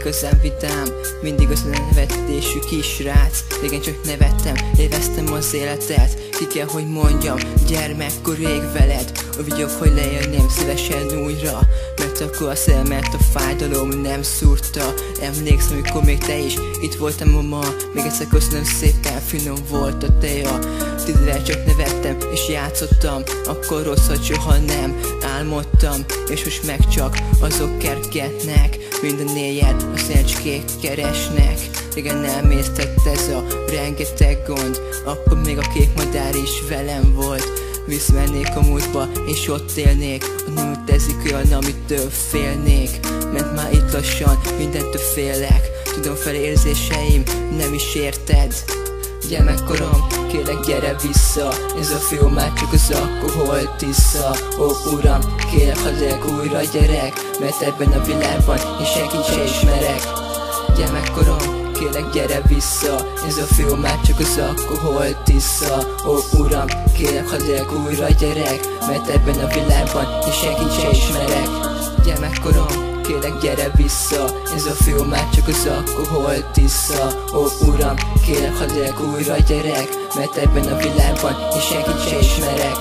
igazán vidám, mindig az a nevetésű kisrác. Régen csak nevettem, élveztem az életet. Ki kell, hogy mondjam, gyermekkor rég veled. A vigyog, hogy lejönném szívesen újra, mert akkor a szerelmet a fájdalom nem szúrta. Emlékszem, amikor még te is itt voltam, mama. Még egyszer köszönöm szépen, finom volt a teja. Tízre csak nevettem és játszottam, akkor rosszat soha nem álmodtam. És most meg csak azok kergetnek, minden éjjel a szencskék keresnek. Régen elmésztett ez a rengeteg gond, akkor még a kék madár is velem volt. Visszamennék a múltba és ott élnék, ha nem tezik olyan, amitől félnék. Mert már itt lassan mindentől félek, tudom fel érzéseim, nem is érted. Gyermekkorom, kérlek gyere vissza, ez a film már csak az alkohol tisza. Ó uram, kérlek hadd újra gyerek, mert ebben a világban én senkit se ismerek. Gyermekkorom, kérlek gyere vissza, ez a film már csak az alkohol tisza. Ó uram, kérlek hadd újra gyerek, mert ebben a világban én senkit se ismerek. Gyermekkorom, kérlek gyere vissza, ez a film már csak az alkohol tisza. Ó uram, kérlek hadd újra gyerek, mert ebben a világban én senkit se ismerek.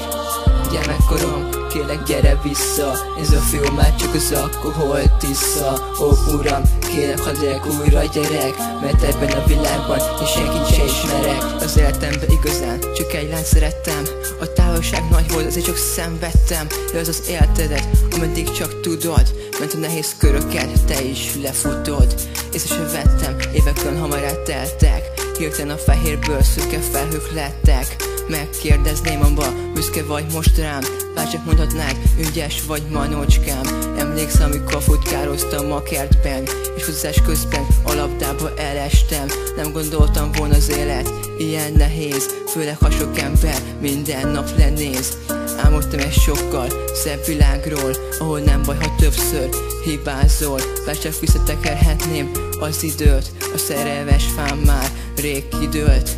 Gyermekkorom, kérlek gyere vissza, ez a film már csak az alkohol tisza. Ó uram, kérlek hadd újra gyerek, mert ebben a világban én senkit se ismerek. Az életemben igazán csak egy lányt szerettem, a távolság nagy volt, azért csak szenvedtem. Élvezd az életedet, ameddig csak tudod, mert a nehéz köröket te is lefutod. Észre sem vettem, évekön hamar elteltek, hirtelen a fehérből szürke felhők lettek. Megkérdezném amba, büszke vagy most rám, bárcsak mondhatnád, ügyes vagy manócskám. Emlékszem, amikor futkároztam a kertben, és futás közben a labdába elestem. Nem gondoltam volna az élet ilyen nehéz, főleg ha sok ember minden nap lenéz. Álmodtam egy sokkal szebb világról, ahol nem baj, ha többször hibázol. Bárcsak visszatekerhetném az időt, a szerelmes fám már rég kidőlt.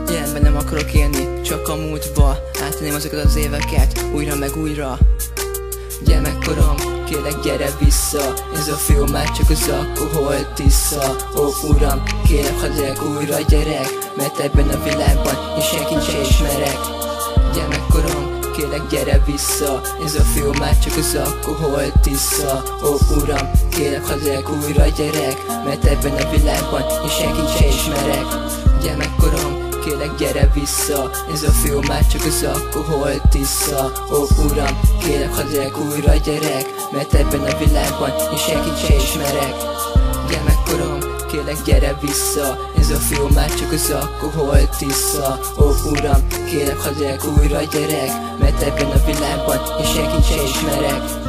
Jelenben nem akarok élni, csak a múltba átélném azokat az éveket újra meg újra. Gyermekkorom, kérlek gyere vissza, ez a film már csak az alkohol tisza. Ó uram, kérlek hadd újra gyerek, mert ebben a világban én senkit se ismerek. Gyermekkorom, kérlek gyere vissza, ez a film már csak az alkohol tisza. Ó uram, kérlek hadd újra gyerek, mert ebben a világban én senkit se ismerek. Gyermekkorom, kérlek gyere vissza, ez a film már csak az alkohol tisza. Ó uram, kérlek hadd újra gyerek, mert ebben a világban én senkit se ismerek. Gyermekkorom, kérlek gyere vissza, ez a film már csak az alkohol tisza. Ó uram, kérlek hadd újra gyerek, mert ebben a világban én senkit se ismerek.